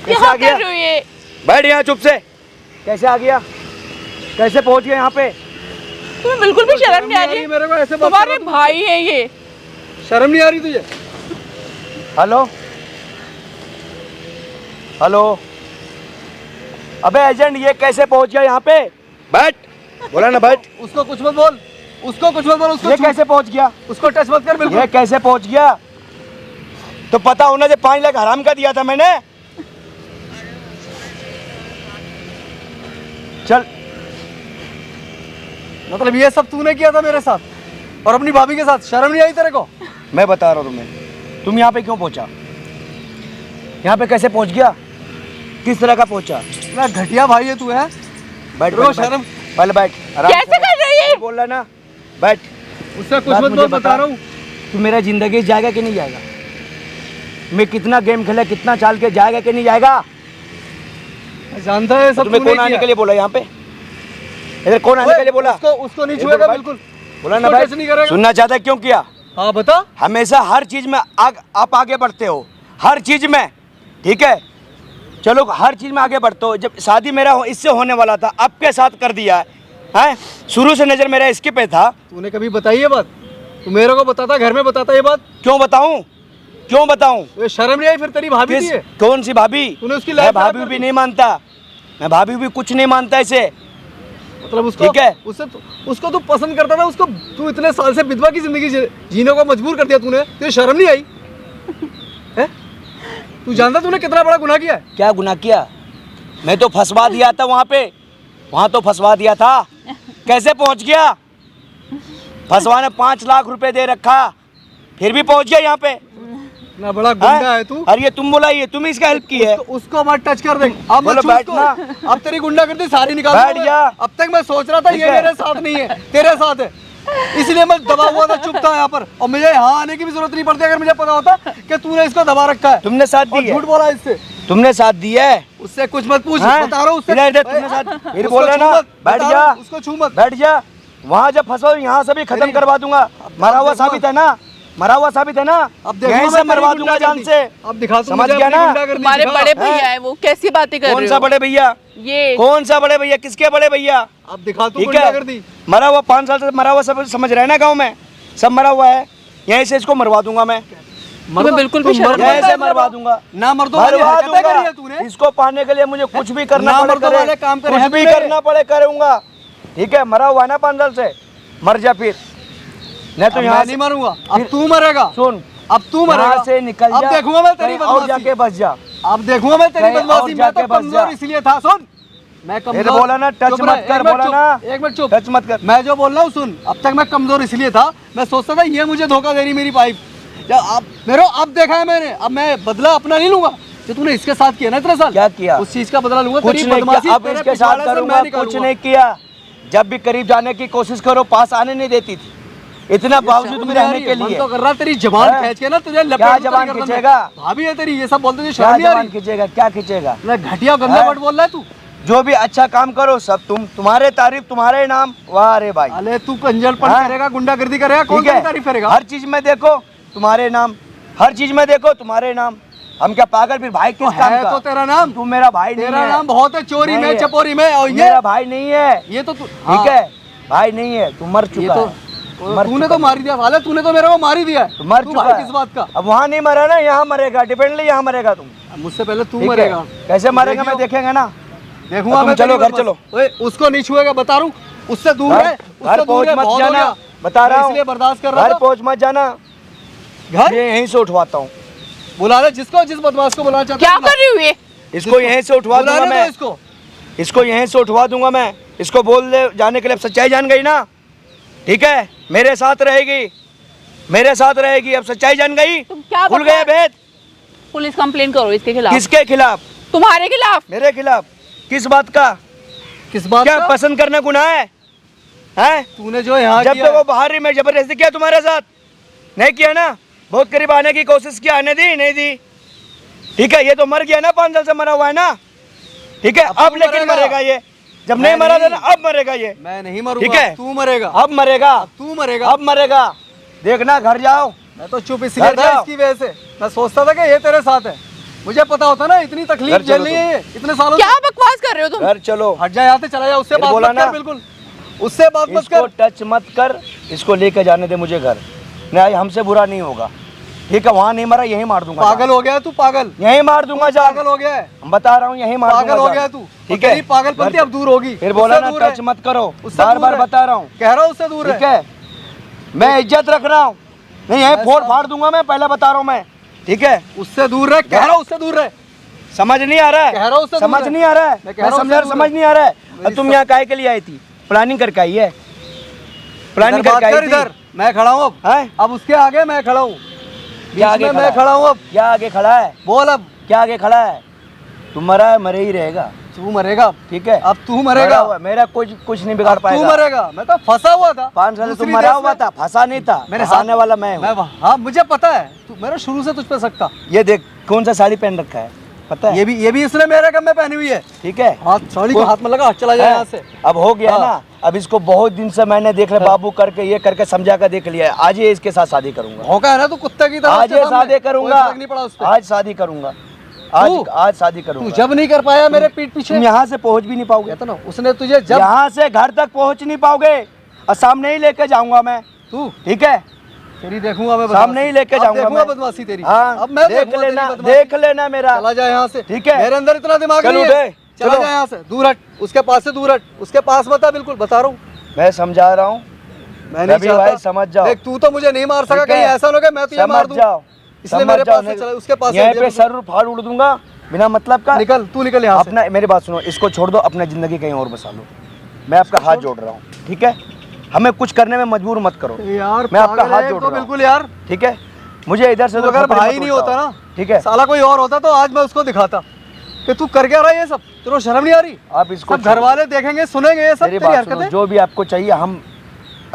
Speaker 3: कैसे
Speaker 1: क्या
Speaker 3: आ गया?
Speaker 1: कर रहे हो ये?
Speaker 3: बैठ यहाँ चुप से। कैसे आ गया? कैसे पहुँच गया यहाँ पे?
Speaker 1: तुम्हें बिल्कुल भी शर्म नहीं आ रही?
Speaker 4: मेरे को ऐसे बात
Speaker 1: तुम्हारे
Speaker 4: कर रहा
Speaker 1: भाई है ये।
Speaker 4: शर्म नहीं आ रही तुझे?
Speaker 3: हेलो हेलो, अबे एजेंट ये कैसे पहुँच गया यहाँ पे? बैठ, बोला ना बैठ।
Speaker 4: उसको कुछ मत बोल, उसको कुछ मत बोल। उसको
Speaker 3: ये कैसे पहुँच गया?
Speaker 4: उसको टच मत कर बिल्कुल।
Speaker 3: ये कैसे पहुँच गया? तो पता होना जो 5 लाख हराम का दिया था मैंने। चल।
Speaker 4: मतलब ये सब तूने किया था मेरे साथ और अपनी भाभी के साथ? शर्म नहीं आई तेरे को?
Speaker 3: मैं बता रहा हूँ तुम्हें, तुम यहाँ पे क्यों पहुँचा? यहाँ पे कैसे पहुँच गया? किस तरह का पहुँचा?
Speaker 4: इतना घटिया भाई है तू, है?
Speaker 3: बैठ
Speaker 4: रो
Speaker 3: बैठ,
Speaker 4: शर्म।
Speaker 3: पहले बैठ, आराम
Speaker 1: कैसे
Speaker 3: से।
Speaker 1: कर रही है?
Speaker 3: बोल रहा ना, बैठ।
Speaker 4: उससे कुछ
Speaker 3: बात
Speaker 4: मत
Speaker 3: मुझे
Speaker 4: बोल, बता रहा हूँ।
Speaker 3: तू मेरा जिंदगी जाएगा कि नहीं जाएगा? मैं कितना गेम खेला, कितना चाल के जाएगा कि नहीं जाएगा?
Speaker 4: जानता है सब
Speaker 3: तुम्हें
Speaker 4: तूने
Speaker 3: कौन आने
Speaker 4: किया।
Speaker 3: के लिए बोला यहाँ पे? इधर कौन आने के लिए बोला?
Speaker 4: उसको नहीं छुएगा बिल्कुल।
Speaker 3: बोला ना
Speaker 4: उसको
Speaker 3: भाई,
Speaker 4: टच नहीं करेगा।
Speaker 3: सुनना चाहता है, क्यों किया?
Speaker 4: हाँ बता।
Speaker 3: हमेशा हर चीज में आप आगे बढ़ते हो, हर चीज में, ठीक है? चलो हर चीज में आगे बढ़ते हो। जब शादी मेरा इससे होने वाला था, आपके साथ कर दिया है? शुरू से नजर मेरा इसके पे था।
Speaker 4: तूने कभी बताई ये बात? तू मेरे को बताता, घर में बताता ये बात?
Speaker 3: क्यों बताऊं? क्यों बताऊं?
Speaker 4: ये शर्म नहीं आई फिर? तेरी भाभी थी ये?
Speaker 3: कौन सी भाभी?
Speaker 4: तूने उसकी
Speaker 3: मैं
Speaker 4: लाइफ खराब
Speaker 3: भाभी
Speaker 4: कर
Speaker 3: भी
Speaker 4: दी।
Speaker 3: नहीं मानता, मैं भाभी भी कुछ नहीं मानता इसे।
Speaker 4: मतलब उसको,
Speaker 3: ठीक है।
Speaker 4: उसको तू पसंद करता था, उसको तू इतने साल से विधवा की जिंदगी जीने को मजबूर कर दिया तूने। तुझे शर्म नहीं आई? है? तू जानता तूने कितना बड़ा गुनाह किया है?
Speaker 3: क्या गुनाह किया? मैं तो फंसवा दिया था वहाँ तो फंसवा दिया था। कैसे पहुँच गया? फंसवाने 5 लाख रुपए दे रखा, फिर भी पहुँच गया यहाँ पे।
Speaker 4: इतना बड़ा गुंडा है तू।
Speaker 3: अरे ये तुम बोला, ये तुम इसका हेल्प की है।
Speaker 4: उसको मत टच कर दे। अब
Speaker 3: बोलो
Speaker 4: मत छू
Speaker 3: बैठना।
Speaker 4: उसको। अब तेरी गुंडागर्दी सारी निकाल
Speaker 3: बैठ
Speaker 4: दूंगा
Speaker 3: जा।
Speaker 4: मैं। अब तक मैं सोच रहा था
Speaker 3: ठीक
Speaker 4: ये
Speaker 3: है।
Speaker 4: मेरे साथ नहीं है, तेरे साथ है, इसलिए मैं दबा हुआ था, चुप था यहाँ पर। और मुझे यहाँ आने की भी जरूरत नहीं पड़ती अगर मुझे पता होता कि तूने इसको दबा रखा है।
Speaker 3: तुमने साथ
Speaker 4: और
Speaker 3: दी है,
Speaker 4: झूठ बोला इससे।
Speaker 3: तुमने साथ दिया है।
Speaker 4: उससे कुछ मत पूछ,
Speaker 3: हाँ?
Speaker 4: बता रहा हूँ उससे।
Speaker 3: इधर तुमने साथ, फिर
Speaker 4: उसको
Speaker 3: बोल रहा
Speaker 4: छू
Speaker 3: ना,
Speaker 4: मत,
Speaker 3: बैठ
Speaker 4: बता
Speaker 3: जा,
Speaker 4: रहा हूँ, उसको छू मत।
Speaker 3: बैठ जा। वहाँ जब फंसो यहाँ से भी खत्म
Speaker 4: तेरी-
Speaker 3: करवा दूंगा। मरा हुआ
Speaker 4: देखूंगा।
Speaker 3: साबित है ना, मरा हुआ साबित है ना,
Speaker 4: अब देखूंगा
Speaker 3: यहीं
Speaker 4: मैं
Speaker 3: से
Speaker 4: तेरी
Speaker 3: मरवा दूंगा जान
Speaker 4: गुंडागर्दी।
Speaker 3: से।
Speaker 4: अब दिखा तू
Speaker 3: समझ
Speaker 4: मुझे
Speaker 3: गया
Speaker 4: अपनी
Speaker 3: ना?
Speaker 4: गुंडागर्दी
Speaker 1: तुम्हारे
Speaker 4: दिखा।
Speaker 1: बड़े भैया है वो, कैसी बातें कर
Speaker 3: कौन
Speaker 1: रहे
Speaker 3: सा
Speaker 1: हो?
Speaker 3: बड़े भैया?
Speaker 1: ये
Speaker 3: कौन सा बड़े भैया? किसके बड़े भैया?
Speaker 4: अब दिखा तू
Speaker 3: ठीक
Speaker 4: गुंडागर्दी।
Speaker 3: है, मरा हुआ 5 साल से मरा हुआ, सब समझ रहे हैं ना, गाँव में सब मरा हुआ है। यहीं से इसको मरवा दूंगा मैं,
Speaker 1: तुम्हें बिल्कुल भी
Speaker 4: तू
Speaker 1: शर्म
Speaker 4: मर्द
Speaker 3: यहीं
Speaker 1: नहीं
Speaker 3: से
Speaker 1: आता?
Speaker 3: मरवा दूंगा,
Speaker 4: ना मर्दों वाली
Speaker 3: मरवा
Speaker 4: हरकतें करी है
Speaker 3: दूंगा।
Speaker 4: तूने।
Speaker 3: इसको पाने के लिए मुझे कुछ भी करना
Speaker 4: ना
Speaker 3: पड़े,
Speaker 4: मर्दों वाले काम करे
Speaker 3: कुछ
Speaker 4: हैं
Speaker 3: भी
Speaker 4: तूने।
Speaker 3: करना पड़े करूंगा। ठीक है, मरा हुआ है ना 5 साल से, मर जा फिर। नहीं तो
Speaker 4: अब
Speaker 3: यहाँ
Speaker 4: मैं
Speaker 3: से
Speaker 4: नहीं मरूंगा, अब तू मरेगा।
Speaker 3: सुन,
Speaker 4: अब तू मरेगा।
Speaker 3: यहाँ से निकल
Speaker 4: अब
Speaker 3: जा,
Speaker 4: देखूंगा मैं तेरी
Speaker 3: कहीं और
Speaker 4: बदमाशी।
Speaker 3: जाके बस जा।
Speaker 4: अब देखूंगा मैं तेरी
Speaker 3: कहीं और
Speaker 4: बदमाशी। मैं तो
Speaker 3: जाके बस
Speaker 4: कमजोर
Speaker 3: जा।
Speaker 4: इसलिए था। सुन, मैं
Speaker 3: फिर
Speaker 4: कमजोर।
Speaker 3: बोला ना, टच
Speaker 4: चुप
Speaker 3: मत
Speaker 4: रह,
Speaker 3: कर,
Speaker 4: एक मिनट
Speaker 3: बोला
Speaker 4: चुप,
Speaker 3: ना,
Speaker 4: एक मिनट चुप।
Speaker 3: टच मत कर।
Speaker 4: मैं जो बोल रहा हूँ सुन, अब तक मैं कमजोर इसलिए था, मैं सोचता था ये मुझे धोखा दे रही मेरी वाइफ। अब देखा है मैंने, अब मैं बदला अपना नहीं लूंगा। जो तूने इसके साथ किया ना इतने साल,
Speaker 3: क्या किया?
Speaker 4: उस चीज का बदला लूंगा।
Speaker 3: कुछ
Speaker 4: तेरी
Speaker 3: नहीं
Speaker 4: बदमाशी
Speaker 3: किया, अब
Speaker 4: तेरे
Speaker 3: इसके
Speaker 4: पिछवाड़े
Speaker 3: साथ
Speaker 4: से मैं
Speaker 3: करूंगा, कुछ
Speaker 4: निकालूंगा।
Speaker 3: नहीं किया। जब भी करीब जाने की कोशिश करो, पास आने नहीं देती थी, इतना बावजूद भी रहने के
Speaker 4: मन
Speaker 3: लिए।
Speaker 4: तो कर रहा तेरी जबान
Speaker 3: हाँ?
Speaker 4: खींच के ना, तुझे लपेट
Speaker 3: क्या
Speaker 4: दूं तेरी
Speaker 3: जबान
Speaker 4: गर्दन में।
Speaker 3: खींचेगा?
Speaker 4: भाभी है तेरी, ये सब बोलते तुझे
Speaker 3: क्या
Speaker 4: शर्म नहीं आ
Speaker 3: जबान
Speaker 4: रही?
Speaker 3: खींचेगा? क्या खींचेगा?
Speaker 4: इतना घटिया गंदा
Speaker 3: हाँ?
Speaker 4: वर्ड बोल रहा है तू।
Speaker 3: जो भी अच्छा काम करो सब तुम्हारे तारीफ, तुम्हारे नाम। वाह रे भाई,
Speaker 4: अरे तू कंजरपन
Speaker 3: हाँ?
Speaker 4: करेगा, गुंडागर्दी करेगा, कौन
Speaker 3: ठीक
Speaker 4: तेरी
Speaker 3: है,
Speaker 4: तारीफ करेगा?
Speaker 3: हर चीज में देखो तुम्हारे नाम, हर चीज में देखो तुम्हारे नाम। हम क्या पागल? फिर भाई किस काम
Speaker 4: है
Speaker 3: का?
Speaker 4: तो तेरा नाम,
Speaker 3: तू मेरा भाई नहीं
Speaker 4: तेरा
Speaker 3: है।
Speaker 4: नाम बहुत है, चोरी
Speaker 3: नहीं
Speaker 4: में,
Speaker 3: है।
Speaker 4: चपोरी में। और
Speaker 3: तू
Speaker 4: ये
Speaker 3: मेरा भाई नहीं है,
Speaker 4: ये तो तू
Speaker 3: ठीक है, भाई नहीं है, तू मर
Speaker 4: ये
Speaker 3: चुका
Speaker 4: तो
Speaker 3: है। मर
Speaker 4: तूने
Speaker 3: चुका
Speaker 4: तो मार दिया साले, तूने तो मेरे को मार ही दिया है।
Speaker 3: तू मर
Speaker 4: तू
Speaker 3: चुका
Speaker 4: भाई
Speaker 3: है।
Speaker 4: किस बात का?
Speaker 3: अब वहाँ नहीं मरा ना, यहाँ मरेगा, डिपेंडली यहाँ मरेगा तुम।
Speaker 4: मुझसे पहले तू
Speaker 3: ठीक है?
Speaker 4: मरेगा।
Speaker 3: कैसे मरेगा मैं
Speaker 4: देखियो।
Speaker 3: देखेंगे ना।
Speaker 4: देखूंगा
Speaker 3: तुम
Speaker 4: मैं
Speaker 3: चलो
Speaker 4: तेरी
Speaker 3: घर चलो।
Speaker 4: बदमाशी। ओए, उसको नहीं छुएगा, बता रहा हूँ, उससे दूर
Speaker 3: घर
Speaker 4: है,
Speaker 3: घर
Speaker 4: उससे दूर
Speaker 3: पहुँच
Speaker 4: है,
Speaker 3: मत
Speaker 4: बहुत हो
Speaker 3: जाना,
Speaker 4: गया।
Speaker 3: बता रहा
Speaker 4: मैं
Speaker 3: हूँ।
Speaker 4: इसलिए बर्दाश्त कर रहा
Speaker 3: घर
Speaker 4: था।
Speaker 3: पहुँच मत जाना,
Speaker 4: घर
Speaker 3: ये यहीं से उठवाता हूँ।
Speaker 4: बुला ले जिसको, जिस बदमाश को बुलाना चाहता
Speaker 1: क्या
Speaker 4: है, बुला।
Speaker 1: कर रही हो ये?
Speaker 3: इसको यहीं से उठवा दूंगा
Speaker 4: बुलाने दो
Speaker 3: मैं,
Speaker 4: इसको।
Speaker 3: इसको यहीं से उठवा दूंगा मैं। इसको बोल दे जाने के लिए, अब सच्चाई जान गई ना, ठीक है, मेरे साथ रहेगी, मेरे साथ रहेगी। अब सच्चाई जान गई,
Speaker 1: तुम क्या
Speaker 3: खुल गया भेद।
Speaker 1: पुलिस कंप्लेन करो इसके खिलाफ।
Speaker 3: किसके खिलाफ?
Speaker 1: तुम्हारे खिलाफ।
Speaker 3: मेरे खिलाफ? किस बात का?
Speaker 4: किस बात
Speaker 3: क्या
Speaker 4: का?
Speaker 3: पसंद करना गुनाह है? हैं?
Speaker 4: तूने जो यहाँ
Speaker 3: जब
Speaker 4: किया
Speaker 3: तक वो बाहर ही, मैं जबरदस्ती किया तुम्हारे साथ? नहीं किया ना। बहुत करीब आने की कोशिश की, आने दी नहीं दी, ठीक है। ये तो मर गया ना, 5 साल से मरा हुआ है ना, ठीक है। अब
Speaker 4: तू
Speaker 3: लेकिन मरेगा ये, जब नहीं मरा था ना, अब मरेगा ये,
Speaker 4: मैं नहीं मरूंगा,
Speaker 3: ठीक है।
Speaker 4: तू मरेगा,
Speaker 3: अब मरेगा,
Speaker 4: तू मरेगा।
Speaker 3: अब मरेगा। देखना, घर जाओ।
Speaker 4: मैं तो चुप इसलिए
Speaker 3: घर
Speaker 4: था
Speaker 3: जाओ।
Speaker 4: इसकी वजह से। मैं सोचता था कि ये तेरे साथ है, मुझे पता होता ना इतनी तकलीफ
Speaker 3: घर चलो
Speaker 4: झेलनी है ये इतने सालों
Speaker 1: क्या बकवास कर रहे हो तुम?
Speaker 3: घर चलो।
Speaker 4: से। हट जा यहाँ से, चला जा, उससे
Speaker 3: फिर
Speaker 4: बात
Speaker 3: बोला
Speaker 4: मत कर,
Speaker 3: ना।
Speaker 4: बिल्कुल उससे बात मत
Speaker 3: इसको
Speaker 4: कर।
Speaker 3: टच मत कर, इसको लेकर जाने दे मुझे घर। नहीं, हमसे बुरा नहीं होगा, ठीक है। वहाँ नहीं मरा, यहीं मार दूंगा।
Speaker 4: पागल हो गया है तू, पागल
Speaker 3: यहीं मार दूंगा, जा।
Speaker 4: पागल हो गया है,
Speaker 3: हम बता रहा हूँ, यहीं मार दूंगा,
Speaker 4: पागल हो
Speaker 3: जा।
Speaker 4: गया है तू,
Speaker 3: ठीक
Speaker 4: और
Speaker 3: है।
Speaker 4: तेरी पागलपंती अब दूर होगी।
Speaker 3: फिर बोला
Speaker 4: उससे
Speaker 3: ना,
Speaker 4: दूर है।
Speaker 3: टच मत करो,
Speaker 4: उससे
Speaker 3: बार
Speaker 4: दूर
Speaker 3: बार
Speaker 4: है।
Speaker 3: बता रहा हूँ,
Speaker 4: कह रहा हूँ उससे दूर
Speaker 3: ठीक है। मैं इज्जत रख रहा हूँ, नहीं यहीं फोड़ फाड़ दूंगा मैं, पहले बता रहा हूँ मैं, ठीक है।
Speaker 4: उससे दूर रह, कह रहा हूँ उससे दूर रह।
Speaker 3: समझ नहीं आ रहा
Speaker 4: कह रहा हूँ
Speaker 3: है,
Speaker 4: उससे
Speaker 3: समझ
Speaker 4: दूर है।
Speaker 3: नहीं आ रहा है,
Speaker 4: मैं कह
Speaker 3: मैं
Speaker 4: रहा हूँ
Speaker 3: समझा,
Speaker 4: उससे दूर
Speaker 3: समझ
Speaker 4: है।
Speaker 3: नहीं आ रहा है।
Speaker 4: मेरी
Speaker 3: अब तुम
Speaker 4: सब-
Speaker 3: यहाँ काहे के लिए आई थी? प्लानिंग करके आई है, प्लानिंग
Speaker 4: इधर बात
Speaker 3: करके
Speaker 4: कर,
Speaker 3: आई
Speaker 4: इधर
Speaker 3: थी,
Speaker 4: मैं खड़ा हूँ अब।
Speaker 3: हैं?
Speaker 4: अब उसके आगे मैं खड़ा हूँ।
Speaker 3: क्या आगे
Speaker 4: मैं खड़ा हूँ अब।
Speaker 3: क्या आगे खड़ा है?
Speaker 4: बोल अब।
Speaker 3: क्या आगे खड़ा है? तू मरा है, मरे ही रहेगा।
Speaker 4: तू मरेगा,
Speaker 3: ठीक है?
Speaker 4: अब तू मरेगा।
Speaker 3: मरा हुआ है, मेरा कुछ नहीं बिगाड़
Speaker 4: तू
Speaker 3: पाएगा।
Speaker 4: मरेगा, मैं तो फंसा हुआ था
Speaker 3: 5 साल से तू
Speaker 4: दूसरी
Speaker 3: मरा
Speaker 4: देश
Speaker 3: हुआ
Speaker 4: में।
Speaker 3: था, फंसा नहीं था।
Speaker 4: मेरे
Speaker 3: फंसाने वाला मैं हूँ।
Speaker 4: हाँ मुझे पता है, तू मेरा शुरू से तुझ पे शक था।
Speaker 3: ये देख कौन सा साड़ी पहन रखा है, पता है?
Speaker 4: ये भी इसने मेरे कम में पहनी हुई है।
Speaker 3: ठीक है,
Speaker 4: हाथ साड़ी को हाथ में लगा, चला जाए यहाँ से।
Speaker 3: अब हो गया
Speaker 4: हाँ।
Speaker 3: ना। अब इसको बहुत दिन से मैंने देख लिया, बाबू करके ये करके समझा कर देख लिया है। आज ये इसके साथ शादी करूंगा।
Speaker 4: भौंका है ना तू कुत्ते की तरह।
Speaker 3: आज
Speaker 4: उसके
Speaker 3: ये
Speaker 4: सामने।
Speaker 3: शादी करूंगा।
Speaker 4: कोई फर्क नहीं पड़ा उस पे।
Speaker 3: आज शादी करूंगा। आज शादी
Speaker 4: तू
Speaker 3: करूंगा।
Speaker 4: जब नहीं कर पाया मेरे पीठ पीछे,
Speaker 3: तुम यहाँ से पहुंच भी नहीं पाओगे।
Speaker 4: कहता ना उसने तुझे जब
Speaker 3: यहाँ से घर तक पहुंच नहीं पाओगे, और सामने ही लेके जाऊंगा मैं।
Speaker 4: तू
Speaker 3: ठीक है,
Speaker 4: तेरी देखूंगा मैं
Speaker 3: सामने ही लेके
Speaker 4: अब
Speaker 3: जाऊंगा
Speaker 4: देखूंगा
Speaker 3: मैं।
Speaker 4: बदमाशी तेरी।
Speaker 3: हाँ,
Speaker 4: अब मैं
Speaker 3: देख
Speaker 4: देखूंगा
Speaker 3: लेना,
Speaker 4: तेरी बदमाशी।
Speaker 3: देख लेना मेरा।
Speaker 4: चला जाए यहाँ से।
Speaker 3: ठीक है?
Speaker 4: मेरे अंदर इतना दिमाग
Speaker 3: चल
Speaker 4: नहीं
Speaker 3: उठे,
Speaker 4: है। चला
Speaker 3: चलो।
Speaker 4: जाए यहाँ से, दूर हट, उसके पास से दूर हट, उसके पास मत आ, बिल्कुल बता रहा हूँ।
Speaker 3: मैं समझा रहा हूँ,
Speaker 4: मैं नहीं
Speaker 3: रवि
Speaker 4: चाहता।
Speaker 3: भाई समझ जाओ।
Speaker 4: देख तू तो मुझे नहीं मार सका,
Speaker 3: ठीक है?
Speaker 4: कहीं ऐसा ना हो कि मैं तुझे मार
Speaker 3: समझ
Speaker 4: दूं।
Speaker 3: जाओ,
Speaker 4: इसलिए
Speaker 3: समझ
Speaker 4: मेरे
Speaker 3: जाओ।
Speaker 4: पास से चला, उसके पास से
Speaker 3: यहीं
Speaker 4: हट
Speaker 3: पे
Speaker 4: जा।
Speaker 3: सर फाड़ उड़ दूंगा बिना मतलब का।
Speaker 4: निकल, तू निकल यहाँ से।
Speaker 3: अपना मेरी बात सुनो, इसको छोड़ दो, अपना जिंदगी कहीं और बसा लो। मैं आपका हाथ जोड़ रहा हूँ, ठीक है? हमें कुछ करने में मजबूर मत करो।
Speaker 4: यार
Speaker 3: मैं आपका
Speaker 4: पागल
Speaker 3: हाथ
Speaker 4: है
Speaker 3: जोड़
Speaker 4: तो
Speaker 3: रहा हूँ,
Speaker 4: बिल्कुल यार।
Speaker 3: ठीक है? मुझे इधर से
Speaker 4: तू अगर भाई नहीं होता ना,
Speaker 3: ठीक है?
Speaker 4: साला कोई और होता तो आज मैं उसको दिखाता कि तू कर क्या रहा है ये सब। तेरे शर्म नहीं आ रही?
Speaker 3: आप इसको
Speaker 4: सब घर वाले देखेंगे, सुनेंगे ये सब
Speaker 3: मेरी
Speaker 4: तेरी
Speaker 3: बात सुनो,
Speaker 4: हरकतें।
Speaker 3: जो भी आपको चाहिए हम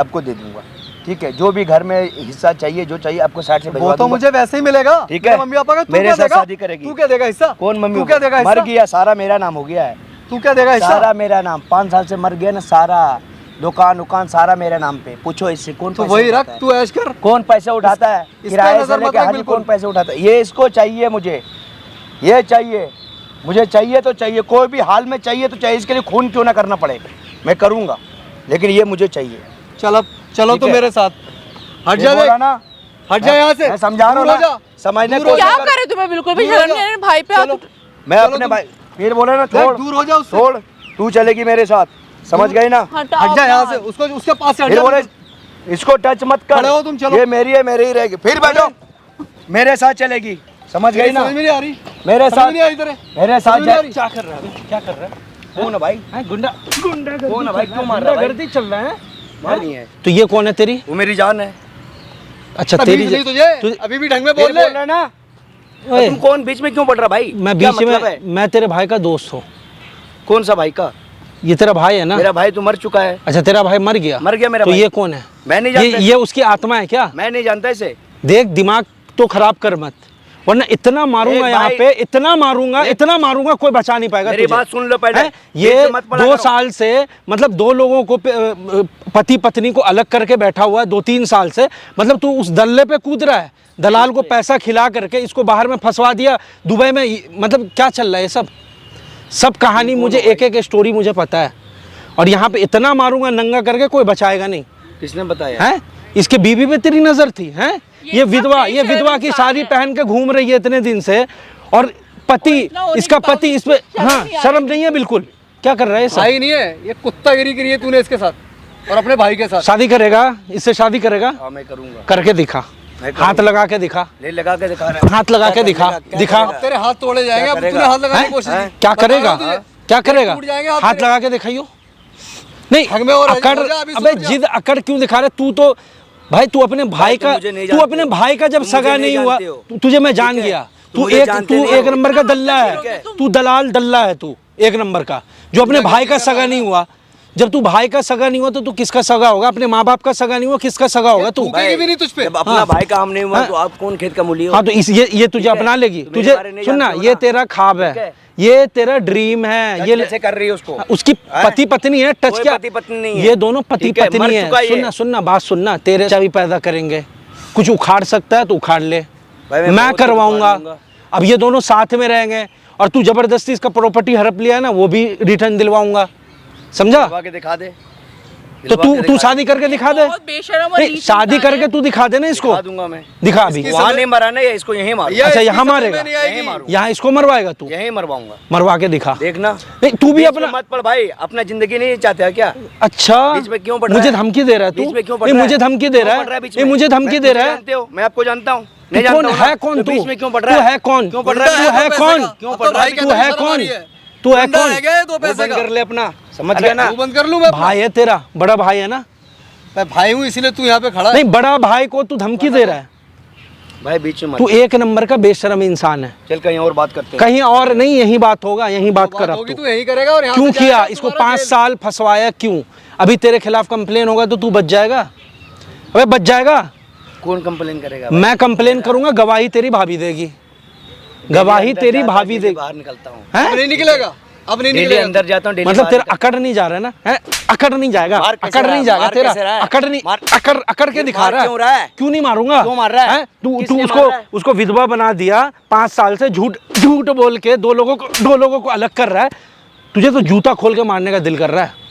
Speaker 3: आपको दे दूंगा, ठीक है? जो भी घर में हिस्सा चाहिए, जो चाहिए आपको साइड से
Speaker 4: वो
Speaker 3: भिजवा
Speaker 4: तो
Speaker 3: दूंगा।
Speaker 4: मुझे वैसे ही मिलेगा।
Speaker 3: ठीक है?
Speaker 4: मेरे मम्मी पापा का तू
Speaker 3: मेरे
Speaker 4: क्या
Speaker 3: साथ
Speaker 4: देगा?
Speaker 3: शादी करेगी।
Speaker 4: तू क्या देगा हिस्सा?
Speaker 3: कौन मम्मी?
Speaker 4: तू क्या देगा
Speaker 3: मर
Speaker 4: हिस्सा?
Speaker 3: गया, सारा मेरा नाम हो गया है।
Speaker 4: तू क्या देगा हिस्सा?
Speaker 3: सारा मेरा नाम, 5 साल से मर गया ना, सारा दुकान सारा मेरे नाम पे। पूछो इससे कौन
Speaker 4: तो
Speaker 3: पैसे
Speaker 4: वही
Speaker 3: उठाता
Speaker 4: रख,
Speaker 3: है?
Speaker 4: तू ऐश कर।
Speaker 3: कौन पैसे उठाता है?
Speaker 4: इस
Speaker 3: किराए
Speaker 4: पे
Speaker 3: से
Speaker 4: नजर
Speaker 3: लेके
Speaker 4: मत रख
Speaker 3: हर
Speaker 4: बिल्कुल।
Speaker 3: कौन पैसे उठाता है? ये इसको चाहिए, मुझे ये चाहिए, मुझे चाहिए तो चाहिए, कोई भी हाल में चाहिए तो चाहिए। इसके लिए खून क्यों ना करना पड़े, मैं करूँगा, लेकिन ये मुझे चाहिए।
Speaker 4: चल अब चलो
Speaker 3: ठीक
Speaker 4: तू
Speaker 3: है?
Speaker 4: मेरे साथ हट
Speaker 3: ये
Speaker 4: जा।
Speaker 3: बोला
Speaker 4: देख,
Speaker 3: ना,
Speaker 4: हट जा यहाँ से।
Speaker 3: मैं समझा रहा हूँ
Speaker 4: दूर हो
Speaker 3: ना,
Speaker 4: जा।
Speaker 3: समझने
Speaker 4: दूर हो
Speaker 3: को
Speaker 4: जा।
Speaker 1: क्या करे तुम्हें बिल्कुल भी
Speaker 4: दूर हो
Speaker 1: शर्म
Speaker 4: जा।
Speaker 1: नहीं आ रही? भाई पे हाथ
Speaker 4: चलो।
Speaker 3: मैं
Speaker 4: चलो
Speaker 3: अपने
Speaker 4: तुम।
Speaker 3: भाई फिर बोले ना,
Speaker 4: देख,
Speaker 3: छोड़
Speaker 4: दूर हो जा उससे।
Speaker 3: छोड़, तू चलेगी मेरे साथ, समझ गई ना?
Speaker 1: हटाओ
Speaker 4: हट जा यहाँ
Speaker 1: अपना
Speaker 4: से, उसको उसके पास से हट
Speaker 3: फिर
Speaker 4: जा।
Speaker 3: बोले इसको टच मत कर,
Speaker 4: खड़े हो तुम, चलो।
Speaker 3: ये मेरी है, मेरी ही रहेगी। फिर बैठो, मेरे साथ चलेगी, समझ गई ना?
Speaker 4: समझ में नहीं आ रही?
Speaker 3: मेरे
Speaker 4: समझ
Speaker 3: साथ,
Speaker 4: नहीं आ रही तेरे?
Speaker 3: मेरे साथ
Speaker 4: समझ नहीं आ रही?
Speaker 3: क्या कर रहा है? क्या कर रहा है? कौन है भाई?
Speaker 2: गुंडा
Speaker 3: कौन है भाई? क्यों मार रहा है भाई?
Speaker 2: गर्दी चल रहा है।
Speaker 3: मार नहीं है,
Speaker 2: तो ये कौन है तेरी?
Speaker 3: वो मेरी जान है।
Speaker 2: अच्छा
Speaker 4: तमीज
Speaker 2: तेरी
Speaker 4: नहीं तुझे? अभी भी ढंग में
Speaker 3: फिर
Speaker 4: बोल ले।
Speaker 3: बोल रहा ना,
Speaker 2: ओए,
Speaker 3: तुम कौन बीच में क्यों पड़ रहा भाई?
Speaker 2: मैं
Speaker 3: क्या
Speaker 2: बीच
Speaker 3: मतलब है?
Speaker 2: में, मैं तेरे भाई का दोस्त हूँ।
Speaker 3: कौन सा भाई का?
Speaker 2: ये तेरा भाई है ना?
Speaker 3: मेरा भाई तो मर चुका है।
Speaker 2: अच्छा तेरा भाई मर गया?
Speaker 3: मर गया मेरा
Speaker 2: तो
Speaker 3: भाई।
Speaker 2: ये कौन है?
Speaker 3: मैं नहीं जानता
Speaker 2: ये उसकी आत्मा है क्या?
Speaker 3: मैं नहीं जानता इसे।
Speaker 2: देख दिमाग तो खराब कर मत, वरना इतना मारूंगा
Speaker 3: एक
Speaker 2: यहाँ
Speaker 3: भाई-
Speaker 2: पे, इतना मारूंगा कोई बचा नहीं पाएगा
Speaker 3: मेरी
Speaker 2: तुझे।
Speaker 3: बात सुन लो पहले।
Speaker 2: हैं? ये
Speaker 3: बीच में मत पड़ा
Speaker 2: 2
Speaker 3: करो।
Speaker 2: साल से, मतलब 2 लोगों को पति पत्नी को अलग करके बैठा हुआ है 2-3 साल से। मतलब तू उस दल्ले पे कूद रहा है, दलाल को पैसा खिला करके इसको बाहर में फंसवा दिया दुबई में। मतलब क्या चल रहा है ये सब कहानी मुझे, एक स्टोरी मुझे पता है। और यहाँ पे इतना मारूंगा नंगा करके कोई बचाएगा नहीं।
Speaker 3: किसने बताया?
Speaker 2: हैं? इसके बीवी पे तेरी नजर थी? हैं? ये
Speaker 1: सब
Speaker 2: विधवा
Speaker 1: बेशर्म
Speaker 2: की
Speaker 1: इंसान
Speaker 2: साड़ी
Speaker 1: है।
Speaker 2: पहन के घूम रही है इतने दिन से, और पति,
Speaker 1: इतना होने
Speaker 2: इसका
Speaker 1: के
Speaker 2: पति
Speaker 1: बावजूद
Speaker 2: इस पे,
Speaker 1: शर्म
Speaker 2: हाँ
Speaker 1: नहीं आ
Speaker 2: शर्म
Speaker 1: रही।
Speaker 2: नहीं है बिल्कुल। क्या कर रहा है ये सब?
Speaker 4: भाई नहीं है ये, कुत्ता गिरी करी है तूने इसके साथ और अपने भाई के साथ।
Speaker 2: शादी करेगा इससे? शादी करेगा?
Speaker 3: हाँ मैं करूंगा।
Speaker 2: करके दिखा,
Speaker 3: मैं करूंगा।
Speaker 2: हाथ लगा के दिखा,
Speaker 3: ले लगा के दिखा रहा है।
Speaker 2: हाथ लगा के
Speaker 3: क्या
Speaker 2: दिखा,
Speaker 3: करेगा? क्या
Speaker 2: दिखा।
Speaker 3: करेगा?
Speaker 4: तेरे हाथ तोड़े जाएंगे, अब
Speaker 3: करेगा?
Speaker 4: तूने हाथ लगाने
Speaker 2: हैं?
Speaker 4: की कोशिश
Speaker 3: हैं?
Speaker 4: की।
Speaker 2: क्या
Speaker 4: बता रहा
Speaker 2: करेगा?
Speaker 4: हूं तुझे।
Speaker 2: क्या करेगा?
Speaker 4: टूट जाएंगे हाथ
Speaker 2: हाथ
Speaker 4: तेरे।
Speaker 2: लगा के दिखाइयो। नहीं
Speaker 4: ठग में और है,
Speaker 2: अकड़,
Speaker 4: हो जा, अभी
Speaker 2: अबे
Speaker 4: सुन जा।
Speaker 2: जिद अकड़ क्यों दिखा रहा है तू? तो भाई तू अपने भाई
Speaker 3: तुम
Speaker 2: का,
Speaker 3: मुझे नहीं
Speaker 2: तू
Speaker 3: जानते
Speaker 2: अपने
Speaker 3: हो।
Speaker 2: भाई का जब
Speaker 3: तुम मुझे
Speaker 2: सगा
Speaker 3: नहीं
Speaker 2: नहीं हुआ,
Speaker 3: जानते हो।
Speaker 2: तुझे मैं जान
Speaker 3: ठीक है?
Speaker 2: गया।
Speaker 3: तुम
Speaker 2: तू
Speaker 3: मुझे
Speaker 2: एक
Speaker 3: जानते नहीं हो।
Speaker 2: नंबर का दल्ला
Speaker 3: ठीक है?
Speaker 2: है, तू दलाल दल्ला है, तू 1 नंबर का, जो अपने भाई का सगा नहीं हुआ। जब तू भाई का सगा नहीं हुआ तो तू किसका सगा होगा? अपने माँ बाप का सगा नहीं हुआ, किसका सगा होगा तू?
Speaker 4: थूकेगी भी नहीं तुझ पे।
Speaker 3: जब अपना
Speaker 2: हाँ।
Speaker 3: भाई का हम नहीं हुआ
Speaker 2: हाँ।
Speaker 3: तो आप कौन खेत का मूली हो?
Speaker 2: हाँ तो ये तुझे
Speaker 3: है?
Speaker 2: अपना लेगी।
Speaker 3: तो मेरे
Speaker 2: तुझे
Speaker 3: बारे नहीं
Speaker 2: सुनना,
Speaker 3: जानते हो
Speaker 2: ये
Speaker 3: ना?
Speaker 2: तेरा ख्वाब
Speaker 3: ठीक
Speaker 2: है,
Speaker 3: है?
Speaker 2: ये तेरा ड्रीम है। ये
Speaker 3: कैसे कर रही है उसको?
Speaker 2: उसकी
Speaker 3: हैं?
Speaker 2: पति पत्नी है, टच
Speaker 3: कोई
Speaker 2: क्या?
Speaker 3: पति पत्नी नहीं है।
Speaker 2: ये दोनों पति
Speaker 3: ठीक है, मर
Speaker 2: पत्नी
Speaker 3: चुका
Speaker 2: है।
Speaker 3: ये।
Speaker 2: सुनना बात सुनना, तेरे चाबी पैदा करेंगे, कुछ उखाड़ सकता है तो उखाड़ ले,
Speaker 3: भाई
Speaker 2: मैं
Speaker 3: बहुत कुछ
Speaker 2: करवाऊंगा।
Speaker 3: उखाड़ लूंगा।
Speaker 2: अब ये दोनों साथ में रहेंगे, और तू जबरदस्ती इसका प्रॉपर्टी हड़प लिया है ना, वो भी रिटर्न दिलवाऊंगा, समझा?
Speaker 3: दिलवा के दिखा दे।
Speaker 2: तो तू शादी करके दिखा दे।
Speaker 1: बहुत बेशर्म और
Speaker 2: नहीं,
Speaker 1: नीच
Speaker 2: शादी
Speaker 1: इंसान है।
Speaker 2: करके तू दिखा दे ना इसको,
Speaker 3: दिखा दूंगा मैं।
Speaker 2: दिखा अभी।
Speaker 3: वहाँ नहीं मरा ना, ये इसको यहीं मारू।
Speaker 4: ये
Speaker 2: अच्छा
Speaker 4: इसकी
Speaker 2: यहाँ
Speaker 4: समझ में
Speaker 2: मारेगा,
Speaker 4: नहीं आएगी।
Speaker 3: यहीं मारू।
Speaker 2: यहाँ इसको मरवाएगा तू?
Speaker 3: यहीं मरवाऊंगा।
Speaker 2: मरवा के दिखा।
Speaker 3: देखना।
Speaker 2: नहीं तू भी
Speaker 3: बीच
Speaker 2: अपना,
Speaker 3: में मत पड़ भाई, अपना जिंदगी नहीं चाहते है क्या?
Speaker 2: अच्छा
Speaker 3: बीच में क्यों पड़ रहा
Speaker 2: मुझे
Speaker 3: है?
Speaker 2: धमकी दे रहा है तू?
Speaker 3: बीच में क्यों पड़
Speaker 2: नहीं
Speaker 3: रहा है?
Speaker 2: मुझे धमकी दे
Speaker 3: क्यों
Speaker 2: रहा
Speaker 3: पड़ रहा
Speaker 2: है?
Speaker 3: बीच
Speaker 2: नहीं
Speaker 3: में?
Speaker 2: मुझे धमकी दे रहा है?
Speaker 3: जानते हो, मैं आपको जानता हूँ।
Speaker 2: तू
Speaker 3: नहीं
Speaker 2: कौन
Speaker 3: जानता हूँ
Speaker 2: है?
Speaker 3: ना?
Speaker 2: कौन
Speaker 3: तो
Speaker 2: तू?
Speaker 3: बीच में क्यों पड़
Speaker 2: तू
Speaker 3: रहा है?
Speaker 2: है कौन?
Speaker 3: क्यों पड़
Speaker 2: तू
Speaker 3: रहा है?
Speaker 2: है कौन?
Speaker 3: क्यों पड़ रहा है?
Speaker 2: तू है कौन? तू है कौन?
Speaker 4: तो पैसे
Speaker 3: बंद
Speaker 4: का
Speaker 3: कर ले अपना, समझ गया ना?
Speaker 4: तू बंद कर लूं मैं अपना?
Speaker 2: भाई है तेरा, बड़ा भाई है ना?
Speaker 4: मैं भाई हूँ इसीलिए तू यहाँ पे खड़ा है।
Speaker 2: नहीं बड़ा भाई को तू धमकी दे रहा है?
Speaker 3: भाई बीच में मत।
Speaker 2: तू एक नंबर का बेशरम इंसान है।
Speaker 3: चल कहीं और बात करते हैं।
Speaker 2: कहीं और नहीं, यही बात होगा, यही बात कर अब
Speaker 4: होगी
Speaker 2: तू।
Speaker 4: तो यही करेगा और यहाँ
Speaker 2: क्यों
Speaker 4: से
Speaker 2: किया
Speaker 4: जाएगा
Speaker 2: इसको?
Speaker 4: तुम्हारा
Speaker 2: 5
Speaker 4: जेल।
Speaker 2: साल फंसवाया क्यों? अभी तेरे खिलाफ कंप्लेन होगा तो तू बच जाएगा? अबे बच जाएगा?
Speaker 3: कौन कंप्लेन करेगा?
Speaker 2: मैं कंप्लेन करूंगा, गवाही तेरी भाभी देगी, गवाही
Speaker 3: अंदर
Speaker 2: तेरी
Speaker 3: जाता हूँ,
Speaker 2: भाभी
Speaker 3: डेली
Speaker 2: देगी।
Speaker 3: बाहर निकलता हूँ,
Speaker 2: हैं?
Speaker 4: अब नहीं निकलेगा, अब नहीं
Speaker 3: डेली
Speaker 4: निकलेगा।
Speaker 3: अंदर जाता हूँ, डेली
Speaker 2: मतलब
Speaker 3: बाहर
Speaker 2: तेरा
Speaker 3: निकलता
Speaker 2: अकड़ नहीं जा रहा है ना? हैं? अकड़ नहीं जाएगा,
Speaker 3: मार कैसे
Speaker 2: अकड़
Speaker 3: रहा
Speaker 2: नहीं
Speaker 3: है?
Speaker 2: जाएगा
Speaker 3: मार
Speaker 2: तेरा,
Speaker 3: कैसे रहा है?
Speaker 2: अकड़ नहीं,
Speaker 3: मार-
Speaker 2: अकड़ के दिखा
Speaker 3: मार
Speaker 2: रहा
Speaker 3: क्यों रहा है?
Speaker 2: क्यों नहीं मारूंगा?
Speaker 3: क्यों मार रहा है?
Speaker 2: हैं? तू
Speaker 3: किसने
Speaker 2: उसको
Speaker 3: मार रहा है?
Speaker 2: उसको विधवा बना दिया, 5 साल से झूठ झूठ बोल के दो लोगों को अलग कर रहा है। तुझे तो जूता खोल के मारने का दिल कर रहा है।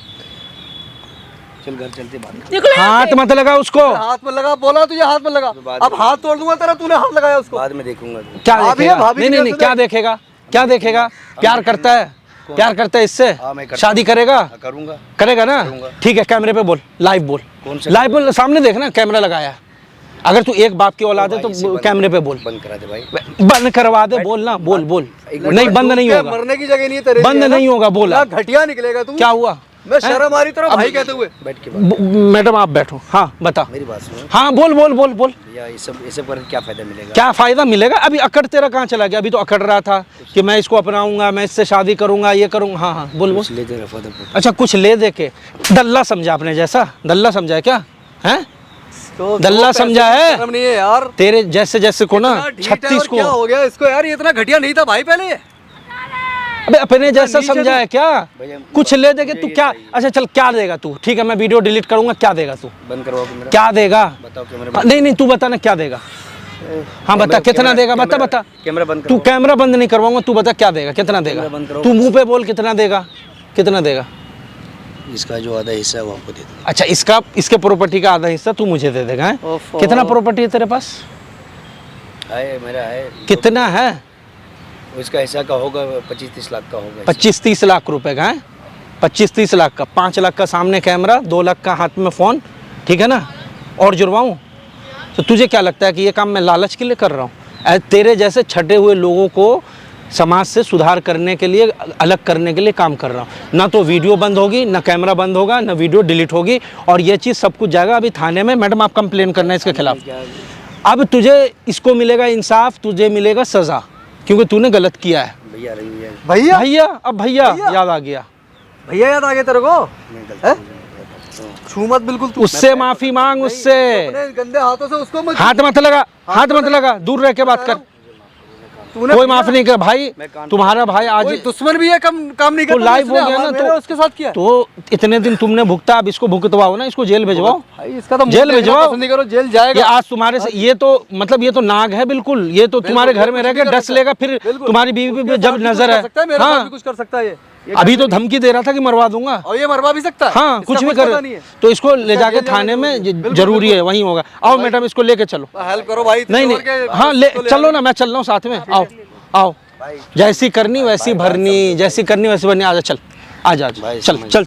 Speaker 3: चल घर चलते बात करते
Speaker 1: निकलो यहाँ
Speaker 2: हाथ
Speaker 1: से।
Speaker 2: मत लगा उसको।
Speaker 4: हाथ में लगा, बोला तुझे हाथ में लगा।
Speaker 3: बाद
Speaker 4: अब हाथ तोड़ दूंगा तेरा, तूने हाथ लगाया
Speaker 3: हैं।
Speaker 4: उसको।
Speaker 3: बाद में देखूंगा।
Speaker 2: क्या
Speaker 4: भाभी है,
Speaker 2: देखेगा?
Speaker 4: भाभी
Speaker 2: नहीं
Speaker 4: की
Speaker 2: नहीं नहीं,
Speaker 4: तरफ से
Speaker 2: क्या देखेगा? क्या देखेगा? प्यार करता है, प्यार करता है इससे?
Speaker 3: हाँ, मैं करता
Speaker 2: शादी करेगा?
Speaker 3: हाँ, करूंगा।
Speaker 2: करेगा ना?
Speaker 3: करूंगा।
Speaker 2: ठीक है, कैमरे पे बोल, लाइव बोल,
Speaker 3: कौन सा?
Speaker 2: लाइव बोल, सामने देखना, कैमरा लगाया है। अगर तू एक बाप की औलाद है
Speaker 3: भाई, इसे
Speaker 2: तो
Speaker 3: बंद-
Speaker 2: कैमरे पे बोल,
Speaker 3: बंद करा दे भाई।
Speaker 2: बंद करवा दे, बोल ना, बोल बोल। नहीं, बंद नहीं
Speaker 4: क्या
Speaker 2: होगा,
Speaker 4: मरने की जगह नहीं है तेरे
Speaker 2: बंद
Speaker 4: लिए, है ना?
Speaker 2: नहीं होगा, बोला।
Speaker 4: ना घटिया निकलेगा तू।
Speaker 2: क्या हुआ?
Speaker 4: मैं शर्म आ रही तेरा भाई कहते हुए।
Speaker 3: बैठ के बात।
Speaker 2: मैडम आप बैठो, हाँ बता।
Speaker 3: मेरी बात सुनो
Speaker 2: हाँ बोल बोल बोल बोल।
Speaker 3: भैया, ये सब करके क्या फायदा मिलेगा?
Speaker 2: क्या फायदा मिलेगा? अभी अकड़ तेरा कहाँ चला गया? अभी तो अकड़ रहा था कि मैं इसको अपनाऊंगा, मैं इससे शादी करूंगा, ये करूंगा। हाँ हाँ बोल बोल।
Speaker 3: कुछ ले दे रफा दफा।
Speaker 2: अच्छा, कुछ ले दे के दल्ला समझा अपने जैसा? दल्ला समझा है क्या? हैं?
Speaker 4: तो
Speaker 2: दल्ला
Speaker 4: पैसे
Speaker 2: समझा
Speaker 4: की
Speaker 2: है?
Speaker 4: शर्म नहीं है यार।
Speaker 2: तेरे जैसे को ना
Speaker 4: इतना ढीठ है
Speaker 2: 36
Speaker 4: और क्या
Speaker 2: को।
Speaker 4: हो गया इसको यार? ये इतना घटिया नहीं था भाई पहले ये।
Speaker 2: अबे अपने जैसा
Speaker 4: नीचे
Speaker 2: समझा है क्या?
Speaker 3: भैया,
Speaker 2: कुछ ले दे के
Speaker 3: मुझे
Speaker 2: तू
Speaker 3: ये
Speaker 2: क्या?
Speaker 3: चाहिए।
Speaker 2: अच्छा चल, क्या देगा तू? ठीक है, मैं वीडियो डिलीट करूंगा, क्या देगा तू?
Speaker 3: बंद करवाओ कैमरा।
Speaker 2: क्या देगा?
Speaker 3: बताओ कैमरा
Speaker 2: हाँ,
Speaker 3: बंद।
Speaker 2: नहीं नहीं, तू बता ना क्या देगा। हाँ बता, कितना देगा? बता बता।
Speaker 3: कैमरा बंद
Speaker 2: तू
Speaker 3: करो।
Speaker 2: कैमरा बंद नहीं करवाऊंगा, तू बता क्या देगा, कितना देगा?
Speaker 3: कैमरा बंद करो।
Speaker 2: तू मुंह पे बोल, कितना देगा, कितना देगा?
Speaker 3: इसका जो आधा हिस्सा है वो आपको दे दूंगा।
Speaker 2: अच्छा, इसके प्रॉपर्टी का आधा हिस्सा तू मुझे दे देगा? हैं?
Speaker 4: ओफो।
Speaker 2: कितना प्रॉपर्टी है तेरे पास?
Speaker 3: है मेरा है।
Speaker 2: कितना है?
Speaker 3: इसका हिस्सा का होगा 25-30 लाख का होगा।
Speaker 2: 25-30 लाख रुपए का है? 25-30 लाख का, 5 लाख का सामने कैमरा, 2 लाख का हाथ में फ़ोन, ठीक है ना? और जुड़वाऊँ? तो तुझे क्या लगता है कि ये काम मैं लालच के लिए कर रहा हूँ? तेरे जैसे छटे हुए लोगों को समाज से सुधार करने के लिए, अलग करने के लिए काम कर रहा हूँ। ना तो वीडियो बंद होगी, ना कैमरा बंद होगा, ना वीडियो डिलीट होगी, और ये चीज़ सब कुछ जाएगा अभी थाने में। मैडम आप कंप्लेन करना है इसके खिलाफ। अब तुझे इसको मिलेगा इंसाफ, तुझे मिलेगा सज़ा, क्योंकि तूने गलत किया है।
Speaker 3: भैया रही है।
Speaker 4: भैया
Speaker 2: भैया, अब भैया याद आ गया।
Speaker 4: भैया याद आ गया तेरे को?
Speaker 3: मैं गलती
Speaker 4: हैं?
Speaker 3: से नहीं करता।
Speaker 4: छू मत बिल्कुल तू।
Speaker 2: उससे माफी मांग, उससे
Speaker 4: अपने गंदे हाथों से उसको मत।
Speaker 2: हाथ मत लगा, हाथ मत लगा, दूर रह के बात कर।
Speaker 4: तूने
Speaker 2: कोई माफ नहीं कर भाई, तुम्हारा भाई आज
Speaker 4: कोई दुश्मन भी है, काम नहीं
Speaker 2: तो
Speaker 4: करता।
Speaker 2: लाइव
Speaker 4: इसने
Speaker 2: हो गया ना,
Speaker 4: हमारा- मेरा उसके साथ किया।
Speaker 2: तो इतने दिन तुमने भुगता, अब इसको भुगतवाओ ना, इसको जेल भेजवाओ।
Speaker 4: भाई इसका तो
Speaker 2: जेल भिजवाओ।
Speaker 4: पसंद नहीं करो, जेल
Speaker 2: ये
Speaker 4: जाएगा।
Speaker 2: आज तुम्हारे से, ये तो मतलब ये तो नाग है बिल्कुल, ये तो तुम्हारे घर में रह के डस लेगा, फिर
Speaker 4: बिल्कुल।
Speaker 2: तुम्हारी बीवी पे
Speaker 4: उसके
Speaker 2: जब
Speaker 4: साथ भी
Speaker 2: नजर
Speaker 4: कुछ
Speaker 2: है।
Speaker 4: कर सकता है, मेरे साथ
Speaker 2: हाँ,
Speaker 4: भी कुछ कर सकता है ये
Speaker 2: अभी तो धमकी दे रहा था कि मरवा दूंगा।
Speaker 4: और ये मरवा भी सकता है।
Speaker 2: हाँ,
Speaker 4: इसका
Speaker 2: कुछ भी
Speaker 4: पता
Speaker 2: कर,
Speaker 4: नहीं है।
Speaker 2: तो इसको ले
Speaker 4: इसका
Speaker 2: जाके
Speaker 4: जेल जाना
Speaker 2: थाने में
Speaker 4: बिल्कुल,
Speaker 2: जरूरी है, वहीं होगा। आओ मैडम, इसको लेके चलो।
Speaker 4: हेल्प करो भाई।
Speaker 2: नहीं
Speaker 4: और क्या-
Speaker 2: नहीं, हाँ ले
Speaker 4: इसको
Speaker 2: चलो ना, मैं चल रहा हूँ साथ में। आओ आओ, जैसी करनी वैसी भरनी, जैसी करनी वैसी भरनी। आजा चल, आजा
Speaker 3: भाई,
Speaker 2: चल
Speaker 3: समझ-
Speaker 2: चल।